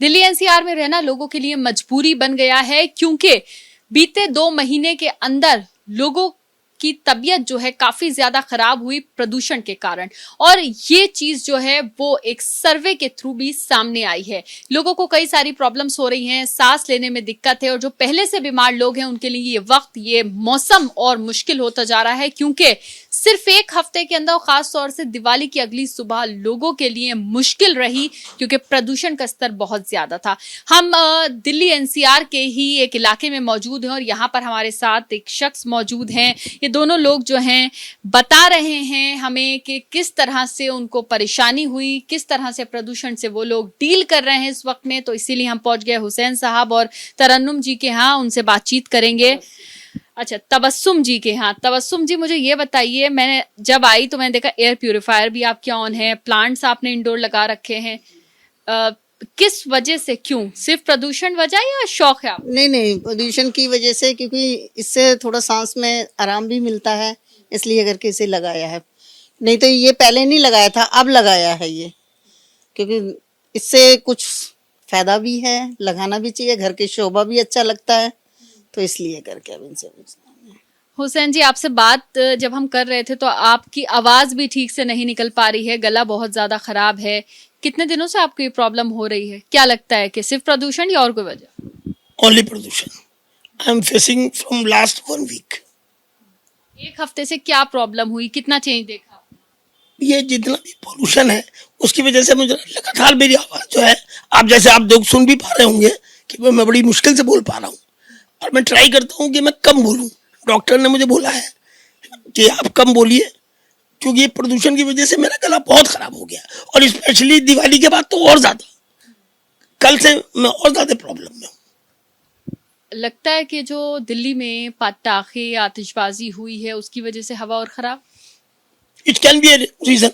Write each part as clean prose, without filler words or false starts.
Delhi NCR में रहना लोगों के लिए मजबूरी बन गया है, क्योंकि बीते 2 महीने के अंदर लोगों की तबीयत जो है काफी ज्यादा खराब हुई प्रदूषण के कारण। और ये चीज जो है वो एक सर्वे के थ्रू भी सामने आई है। लोगों को कई सारी प्रॉब्लम्स हो रही हैं, सांस लेने में दिक्कत है, और जो पहले से बीमार लोग हैं उनके लिए ये वक्त, ये मौसम और मुश्किल होता जा रहा है, क्योंकि सिर्फ 1 हफ्ते के अंदर, खास तौर से दिवाली की अगली सुबह लोगों के लिए मुश्किल रही, क्योंकि प्रदूषण का स्तर बहुत ज्यादा था। हम दिल्ली एनसीआर के ही एक इलाके में मौजूद हैं और यहाँ पर हमारे साथ एक शख्स मौजूद हैं। ये दोनों लोग जो हैं बता रहे हैं हमें कि किस तरह से उनको परेशानी हुई, किस तरह से प्रदूषण से वो लोग डील कर रहे हैं इस वक्त में। तो इसीलिए हम पहुंच गए हुसैन साहब और तरन्नुम जी के यहाँ, उनसे बातचीत करेंगे। अच्छा, तबस्सुम जी के यहाँ। तबस्सुम जी, मुझे ये बताइए, मैंने जब आई तो मैंने देखा एयर प्यूरिफायर भी आपके ऑन है, प्लांट्स आपने इंडोर लगा रखे हैं। किस वजह से, क्यों? सिर्फ प्रदूषण वजह या शौक है आप? नहीं, प्रदूषण की वजह से, क्योंकि इससे थोड़ा सांस में आराम भी मिलता है, इसलिए करके इसे लगाया है। नहीं तो ये पहले नहीं लगाया था, अब लगाया है ये, क्योंकि इससे कुछ फायदा भी है, लगाना भी चाहिए, घर की शोभा भी अच्छा लगता है, तो इसलिए करके अब इनसे। हुसैन जी, आपसे बात जब हम कर रहे थे तो आपकी आवाज भी ठीक से नहीं निकल पा रही है, गला बहुत ज्यादा खराब है। कितने दिनों से आपको ये प्रॉब्लम हो रही है? क्या लगता है कि सिर्फ प्रदूषण या और कोई वजह? ओनली प्रदूषण। I am facing from last 1 week. 1 हफ्ते से क्या प्रॉब्लम हुई, कितना चेंज देखा? ये जितना भी पोल्यूशन है उसकी वजह से मुझे लगातार मेरी आवाज जो है, आप जैसे आप लोग सुन भी पा रहे होंगे कि मैं बड़ी मुश्किल से बोल पा रहा हूँ, और मैं ट्राई करता हूँ कि मैं कम बोलूँ। डॉक्टर ने मुझे बोला है कि आप कम बोलिए, क्योंकि ये प्रदूषण की वजह से मेरा गला बहुत खराब हो गया, और स्पेशली दिवाली के बाद तो और ज्यादा। कल से मैं और ज्यादा प्रॉब्लम में हूँ। लगता है कि जो दिल्ली में पटाखे, आतिशबाजी हुई है, उसकी वजह से हवा और खराब? इट कैन बी रीजन,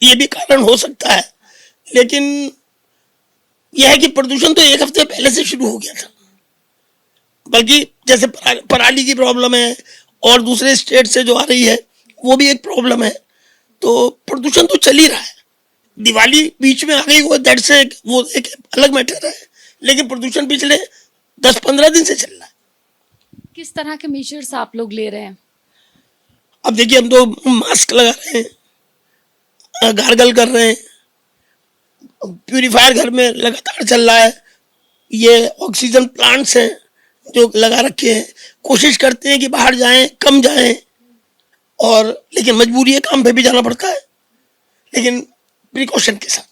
ये भी कारण हो सकता है, लेकिन यह है कि प्रदूषण तो 1 हफ्ते पहले से शुरू हो गया था। बल्कि जैसे पराली की प्रॉब्लम है और दूसरे स्टेट से जो आ रही है वो भी एक प्रॉब्लम है, तो प्रदूषण तो चल ही रहा है। दिवाली बीच में आ गई वो दैट से वो एक अलग मैटर है, लेकिन प्रदूषण पिछले 10-15 दिन से चल रहा है। किस तरह के मेजर्स आप लोग ले रहे हैं? अब देखिए, हम तो मास्क लगा रहे हैं, गार्गल कर रहे हैं, प्यूरिफायर घर में लगातार चल रहा है, ये ऑक्सीजन प्लांट्स हैं जो लगा रखे हैं। कोशिश करते हैं कि बाहर जाएं, कम जाएं, और लेकिन मजबूरी है, काम पे भी जाना पड़ता है, लेकिन प्रिकॉशन के साथ।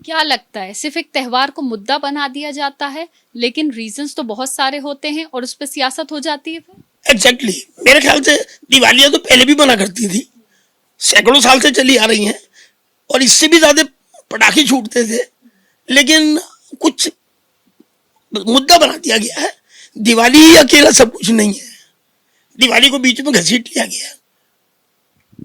क्या लगता है, सिर्फ एक त्योहार को मुद्दा बना दिया जाता है, लेकिन रीजंस तो बहुत सारे होते हैं और उस पर सियासत हो जाती है फिर? एग्जैक्टली मेरे ख्याल से दिवालियां तो पहले भी मना करती थी, सैकड़ों साल से चली आ रही हैं, और इससे भी ज्यादा पटाखे छूटते थे, लेकिन कुछ मुद्दा बना दिया गया है। दिवाली ही अकेला सब कुछ नहीं है, दिवाली को बीच में घसीट लिया गया।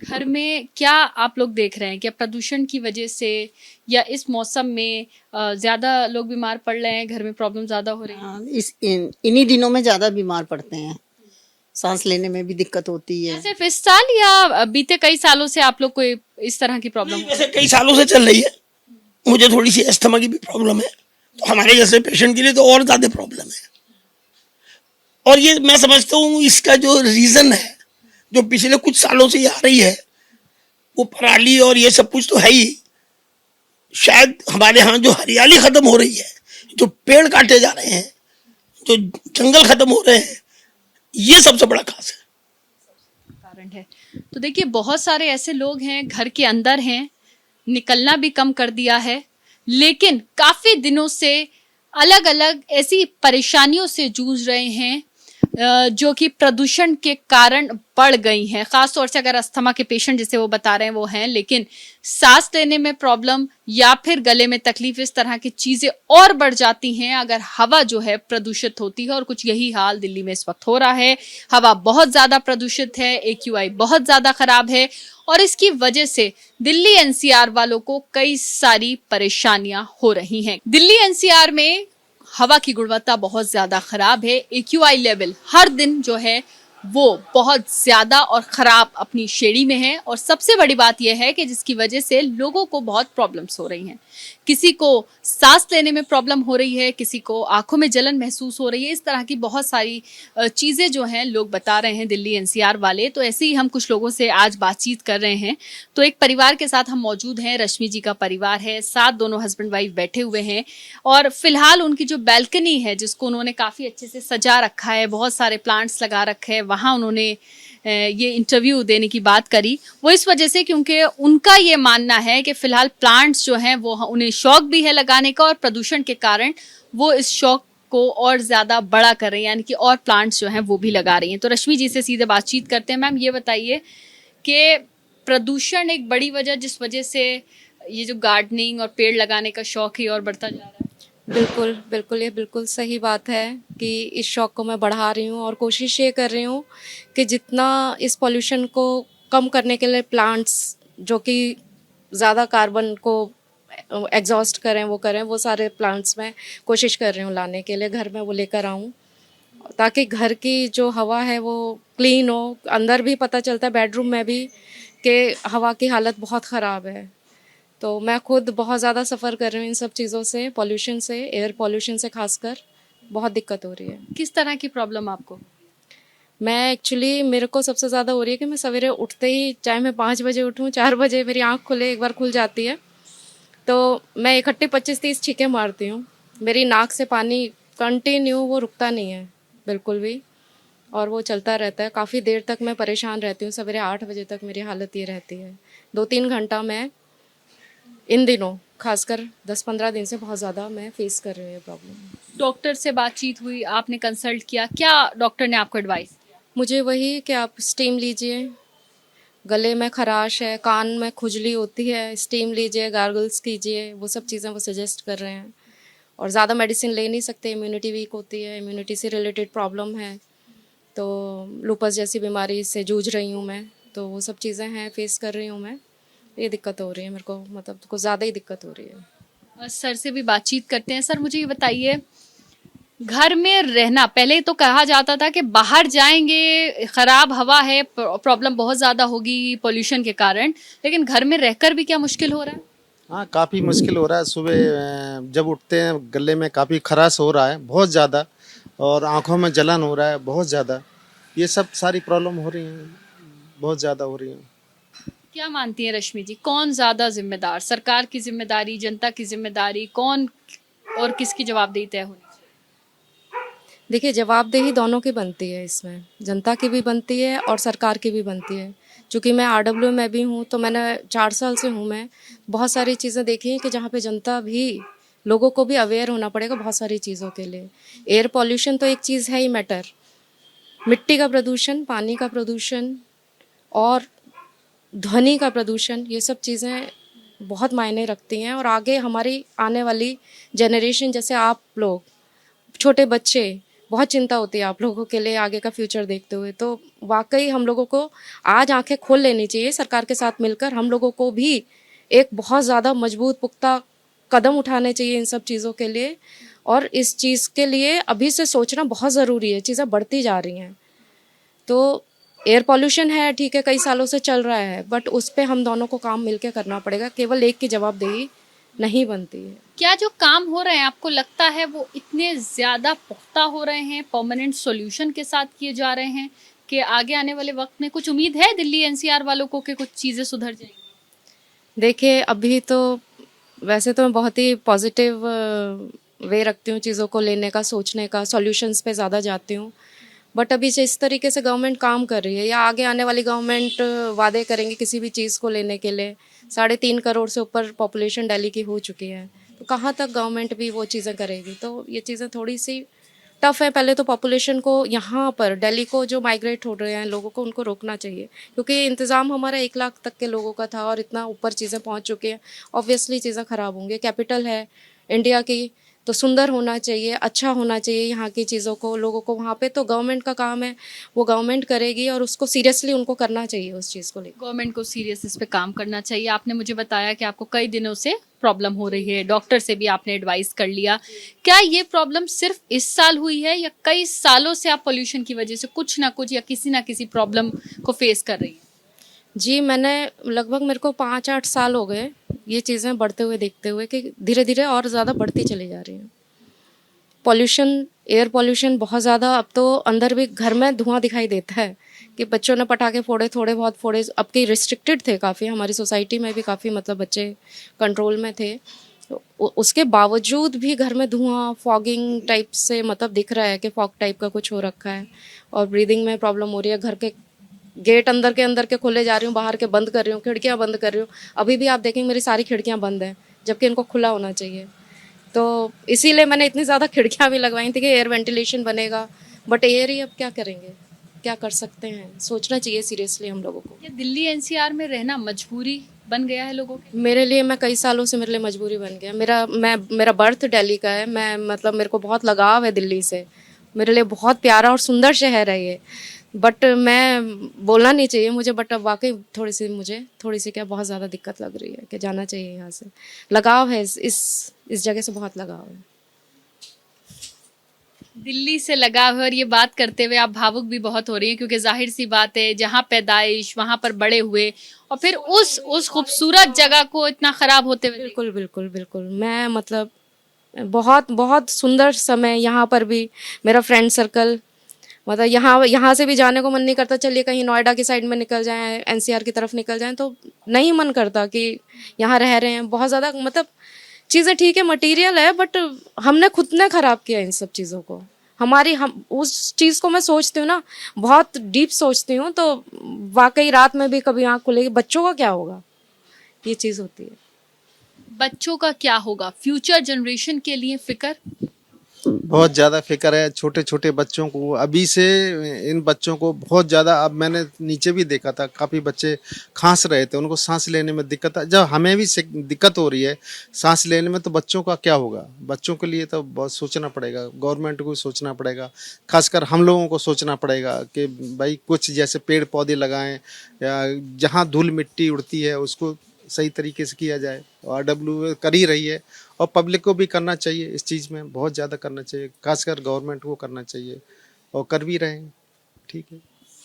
घर में क्या आप लोग देख रहे हैं, क्या प्रदूषण की वजह से या इस मौसम में ज्यादा लोग बीमार पड़ रहे हैं, घर में प्रॉब्लम ज्यादा हो रही है? इन्हीं दिनों में ज्यादा बीमार पड़ते हैं, सांस लेने में भी दिक्कत होती है। सिर्फ इस साल या बीते कई सालों से आप लोग को इस तरह की प्रॉब्लम? वैसे कई सालों से चल रही है। मुझे थोड़ी सी अस्थमा की भी प्रॉब्लम है, तो हमारे जैसे पेशेंट के लिए तो और ज्यादा प्रॉब्लम है। और ये मैं समझता हूँ इसका जो रीजन है, जो पिछले कुछ सालों से आ रही है, वो पराली और ये सब कुछ तो है ही। शायद हमारे यहाँ जो हरियाली खत्म हो रही है, जो पेड़ काटे जा रहे हैं, जो जंगल खत्म हो रहे हैं, ये सबसे बड़ा खास है कारण है। तो देखिए, बहुत सारे ऐसे लोग हैं घर के अंदर हैं, निकलना भी कम कर दिया है, लेकिन काफी दिनों से अलग अलग ऐसी परेशानियों से जूझ रहे हैं जो कि प्रदूषण के कारण बढ़ गई हैं। खासतौर से अगर अस्थमा के पेशेंट जिसे वो बता रहे हैं वो हैं, लेकिन सांस लेने में प्रॉब्लम या फिर गले में तकलीफ, इस तरह की चीजें और बढ़ जाती हैं अगर हवा जो है प्रदूषित होती है। और कुछ यही हाल दिल्ली में इस वक्त हो रहा है। हवा बहुत ज्यादा प्रदूषित है, AQI बहुत ज्यादा खराब है, और इसकी वजह से दिल्ली एनसीआर वालों को कई सारी परेशानियां हो रही हैं। दिल्ली एनसीआर में हवा की गुणवत्ता बहुत ज्यादा खराब है। AQI लेवल हर दिन जो है वो बहुत ज्यादा और खराब अपनी श्रेणी में है। और सबसे बड़ी बात यह है कि जिसकी वजह से लोगों को बहुत प्रॉब्लम्स हो रही हैं। किसी को सांस लेने में प्रॉब्लम हो रही है, किसी को आंखों में जलन महसूस हो रही है। इस तरह की बहुत सारी चीजें जो हैं लोग बता रहे हैं, दिल्ली एनसीआर वाले। तो ऐसे ही हम कुछ लोगों से आज बातचीत कर रहे हैं। तो एक परिवार के साथ हम मौजूद हैं, रश्मि जी का परिवार है, साथ दोनों हस्बैंड वाइफ बैठे हुए हैं। और फिलहाल उनकी जो बैल्कनी है, जिसको उन्होंने काफी अच्छे से सजा रखा है, बहुत सारे प्लांट्स लगा रखे हैं, वहां उन्होंने ये इंटरव्यू देने की बात करी। वो इस वजह से क्योंकि उनका ये मानना है कि फिलहाल प्लांट्स जो हैं वो उन्हें शौक भी है लगाने का, और प्रदूषण के कारण वो इस शौक को और ज्यादा बड़ा कर रही हैं, यानी कि और प्लांट्स जो हैं वो भी लगा रही हैं। तो रश्मि जी से सीधे बातचीत करते हैं। मैम, ये बताइए कि प्रदूषण एक बड़ी वजह, जिस वजह से ये जो गार्डनिंग और पेड़ लगाने का शौक ही और बढ़ता जा रहा है। बिल्कुल बिल्कुल, ये बिल्कुल सही बात है कि इस शौक को मैं बढ़ा रही हूँ और कोशिश ये कर रही हूँ कि जितना इस पॉल्यूशन को कम करने के लिए प्लांट्स जो कि ज़्यादा कार्बन को एग्जॉस्ट करें, वो सारे प्लांट्स मैं कोशिश कर रही हूँ लाने के लिए, घर में वो लेकर आऊँ, ताकि घर की जो हवा है वो क्लीन हो। अंदर भी पता चलता है, बेडरूम में भी, कि हवा की हालत बहुत ख़राब है। तो मैं खुद बहुत ज़्यादा सफ़र कर रही हूँ इन सब चीज़ों से, पॉल्यूशन से, एयर पॉल्यूशन से खासकर बहुत दिक्कत हो रही है। किस तरह की प्रॉब्लम आपको? मेरे को सबसे ज़्यादा हो रही है कि मैं सवेरे उठते ही, चाहे मैं 5 बजे उठूँ, 4 बजे मेरी आँख खुले, एक बार खुल जाती है तो मैं इकट्ठे 25-30 छींके मारती हूँ। मेरी नाक से पानी कंटिन्यू, वो रुकता नहीं है बिल्कुल भी, और वो चलता रहता है। काफ़ी देर तक मैं परेशान रहती हूँ, सवेरे 8 बजे तक मेरी हालत ये रहती है। 2-3 घंटा मैं इन दिनों, खासकर 10-15 दिन से बहुत ज़्यादा मैं फेस कर रही हूँ ये प्रॉब्लम। डॉक्टर से बातचीत हुई, आपने कंसल्ट किया, क्या डॉक्टर ने आपको एडवाइस? मुझे वही कि आप स्टीम लीजिए, गले में खराश है, कान में खुजली होती है, स्टीम लीजिए, गार्गल्स कीजिए, वो सब चीज़ें वो सजेस्ट कर रहे हैं। और ज़्यादा मेडिसिन ले नहीं सकते, इम्यूनिटी वीक होती है, इम्यूनिटी से रिलेटेड प्रॉब्लम है, तो लूपस जैसी बीमारी से जूझ रही हूँ मैं, तो वो सब चीज़ें हैं, फेस कर रही हूँ मैं। ये दिक्कत हो रही है मेरे को, मतलब कुछ ज़्यादा ही दिक्कत हो रही है। सर से भी बातचीत करते हैं। सर, मुझे ये बताइए, घर में रहना, पहले तो कहा जाता था कि बाहर जाएंगे, खराब हवा है, प्रॉब्लम बहुत ज्यादा होगी पॉल्यूशन के कारण, लेकिन घर में रहकर भी क्या मुश्किल हो रहा है? हाँ, काफ़ी मुश्किल हो रहा है। सुबह जब उठते हैं गले में काफ़ी खराश हो रहा है बहुत ज़्यादा, और आंखों में जलन हो रहा है बहुत ज़्यादा। ये सब सारी प्रॉब्लम हो रही हैं, बहुत ज़्यादा हो रही हैं। क्या मानती हैं रश्मि जी, कौन ज्यादा जिम्मेदार? सरकार की जिम्मेदारी, जनता की जिम्मेदारी, कौन और किसकी जवाबदेही तय होनी चाहिए? देखिए, जवाबदेही दोनों की बनती है इसमें, जनता की भी बनती है और सरकार की भी बनती है। चूँकि मैं आरडब्ल्यू में भी हूँ, तो मैंने 4 साल से हूँ मैं, बहुत सारी चीज़ें देखी हैं कि जहाँ पे जनता भी, लोगों को भी अवेयर होना पड़ेगा बहुत सारी चीज़ों के लिए। एयर पॉल्यूशन तो एक चीज़ है ही मैटर, मिट्टी का प्रदूषण, पानी का प्रदूषण और ध्वनि का प्रदूषण, ये सब चीज़ें बहुत मायने रखती हैं। और आगे हमारी आने वाली जनरेशन, जैसे आप लोग, छोटे बच्चे, बहुत चिंता होती है आप लोगों के लिए आगे का फ्यूचर देखते हुए। तो वाकई हम लोगों को आज आंखें खोल लेनी चाहिए, सरकार के साथ मिलकर हम लोगों को भी एक बहुत ज़्यादा मजबूत पुख्ता कदम उठाने चाहिए इन सब चीज़ों के लिए। और इस चीज़ के लिए अभी से सोचना बहुत ज़रूरी है, चीज़ें बढ़ती जा रही हैं। तो एयर पॉल्यूशन है, ठीक है, कई सालों से चल रहा है, बट उस पर हम दोनों को काम मिलकर करना पड़ेगा, केवल एक की जवाबदेही नहीं बनती है। क्या जो काम हो रहे हैं, आपको लगता है वो इतने ज्यादा पुख्ता हो रहे हैं, परमानेंट सॉल्यूशन के साथ किए जा रहे हैं, कि आगे आने वाले वक्त में कुछ उम्मीद है दिल्ली एनसीआर वालों को कि कुछ चीजें सुधर जाएंगी? देखिए, अभी तो वैसे तो मैं बहुत ही पॉजिटिव वे रखती हूँ चीज़ों को लेने का, सोचने का, सॉल्यूशंस पे ज़्यादा जाती हूँ। बट अभी जिस तरीके से गवर्नमेंट काम कर रही है, या आगे आने वाली गवर्नमेंट वादे करेंगे किसी भी चीज़ को लेने के लिए, 3.5 करोड़ से ऊपर पॉपुलेशन दिल्ली की हो चुकी है, तो कहाँ तक गवर्नमेंट भी वो चीज़ें करेगी? तो ये चीज़ें थोड़ी सी टफ है। पहले तो पॉपुलेशन को, यहाँ पर दिल्ली को जो माइग्रेट हो रहे हैं लोगों को, उनको रोकना चाहिए, क्योंकि इंतज़ाम हमारा 1 लाख तक के लोगों का था और इतना ऊपर चीज़ें पहुँच चुकी हैं। ऑब्वियसली चीज़ें ख़राब होंगी, कैपिटल है इंडिया की, तो सुंदर होना चाहिए, अच्छा होना चाहिए यहाँ की चीज़ों को, लोगों को वहाँ पे। तो गवर्नमेंट का काम है, वो गवर्नमेंट करेगी और उसको सीरियसली उनको करना चाहिए उस चीज़ को लेकर। गवर्नमेंट को सीरियस इस पे काम करना चाहिए। आपने मुझे बताया कि आपको कई दिनों से प्रॉब्लम हो रही है, डॉक्टर से भी आपने एडवाइस कर लिया। क्या ये प्रॉब्लम सिर्फ इस साल हुई है या कई सालों से आप पोल्यूशन की वजह से कुछ ना कुछ या किसी ना किसी प्रॉब्लम को फेस कर रही हैं? जी, मैंने लगभग, मेरे को 5-8 साल हो गए ये चीज़ें बढ़ते हुए देखते हुए कि धीरे धीरे और ज़्यादा बढ़ती चली जा रही हैं। पॉल्यूशन, एयर पॉल्यूशन बहुत ज़्यादा, अब तो अंदर भी घर में धुआं दिखाई देता है कि बच्चों ने पटाखे फोड़े, थोड़े बहुत फोड़े। अब के रिस्ट्रिक्टेड थे काफ़ी, हमारी सोसाइटी में भी काफ़ी मतलब बच्चे कंट्रोल में थे, उसके बावजूद भी घर में धुआं, फॉगिंग टाइप से मतलब दिख रहा है कि फॉग टाइप का कुछ हो रखा है और ब्रीदिंग में प्रॉब्लम हो रही है। घर के गेट अंदर के खोले जा रही हूँ, बाहर के बंद कर रही हूँ, खिड़कियाँ बंद कर रही हूँ। अभी भी आप देखेंगे मेरी सारी खिड़कियाँ बंद हैं, जबकि इनको खुला होना चाहिए। तो इसीलिए मैंने इतनी ज़्यादा खिड़कियाँ भी लगवाई थी कि एयर वेंटिलेशन बनेगा, बट एयर ही अब क्या करेंगे, क्या कर सकते हैं, सोचना चाहिए सीरियसली हम लोगों को। ये दिल्ली एनसीआर में रहना मजबूरी बन गया है लोगों की? मेरे लिए, मैं कई सालों से मेरे लिए मजबूरी बन गया। मेरा बर्थ दिल्ली का है, मैं मतलब मेरे को बहुत लगाव है दिल्ली से, मेरे लिए बहुत प्यारा और सुंदर शहर है ये। बट मैं बोलना नहीं चाहिए मुझे, बट अब वाकई थोड़ी सी क्या बहुत ज़्यादा दिक्कत लग रही है कि जाना चाहिए यहाँ से। लगाव है, इस जगह से बहुत लगाव है। दिल्ली से लगाव है और ये बात करते हुए आप भावुक भी बहुत हो रही हैं, क्योंकि जाहिर सी बात है जहाँ पैदाइश, वहाँ पर बड़े हुए और फिर उस खूबसूरत जगह को इतना खराब होते हुए। बिल्कुल बिल्कुल बिल्कुल, मैं मतलब बहुत बहुत सुंदर समय, यहाँ पर भी मेरा फ्रेंड सर्कल, मतलब यहाँ से भी जाने को मन नहीं करता, चलिए कहीं नोएडा की साइड में निकल जाएं, एनसीआर की तरफ निकल जाएं, तो नहीं मन करता कि यहाँ रह रहे हैं। बहुत ज़्यादा मतलब चीज़ें ठीक है, मटेरियल है, बट हमने खुद ने ख़राब किया इन सब चीज़ों को। हम उस चीज़ को मैं सोचती हूँ ना, बहुत डीप सोचती हूँ, तो वाकई रात में भी कभी आँख खुलेगी, बच्चों का क्या होगा, ये चीज़ होती है। बच्चों का क्या होगा, फ्यूचर जनरेशन के लिए फिक्र बहुत ज़्यादा फिक्र है। छोटे छोटे बच्चों को अभी से, इन बच्चों को बहुत ज़्यादा, अब मैंने नीचे भी देखा था, काफ़ी बच्चे खांस रहे थे, उनको सांस लेने में दिक्कत है। जब हमें भी दिक्कत हो रही है सांस लेने में, तो बच्चों का क्या होगा। बच्चों के लिए तो बहुत सोचना पड़ेगा, गवर्नमेंट को भी सोचना पड़ेगा, खासकर हम लोगों को सोचना पड़ेगा कि भाई कुछ जैसे पेड़ पौधे लगाएं, या जहाँ धूल मिट्टी उड़ती है उसको सही तरीके से किया जाए। RW कर ही रही है और पब्लिक को भी करना चाहिए, इस चीज़ में बहुत ज़्यादा करना चाहिए, खासकर गवर्नमेंट को करना चाहिए और कर भी रहे हैं। ठीक है,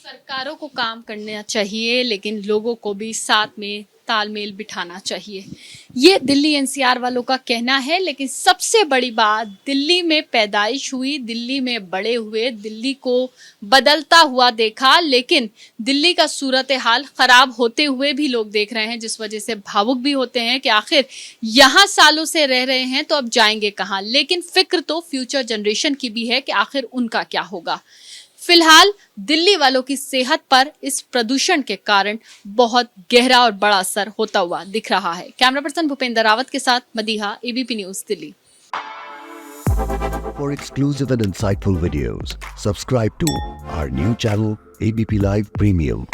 सरकारों को काम करना चाहिए, लेकिन लोगों को भी साथ में तालमेल बिठाना चाहिए। ये दिल्ली एनसीआर वालों का कहना है। लेकिन सबसे बड़ी बात, दिल्ली में पैदाइश हुई, दिल्ली में बड़े हुए, दिल्ली को बदलता हुआ देखा, लेकिन दिल्ली का सूरत हाल खराब होते हुए भी लोग देख रहे हैं, जिस वजह से भावुक भी होते हैं कि आखिर यहाँ सालों से रह रहे हैं तो अब जाएंगे कहाँ। लेकिन फिक्र तो फ्यूचर जनरेशन की भी है कि आखिर उनका क्या होगा। फिलहाल दिल्ली वालों की सेहत पर इस प्रदूषण के कारण बहुत गहरा और बड़ा असर होता हुआ दिख रहा है। कैमरा पर्सन भूपेंद्र रावत के साथ Madiha, ABP news, Delhi. For exclusive and insightful videos, subscribe to our new channel ABP Live Premium.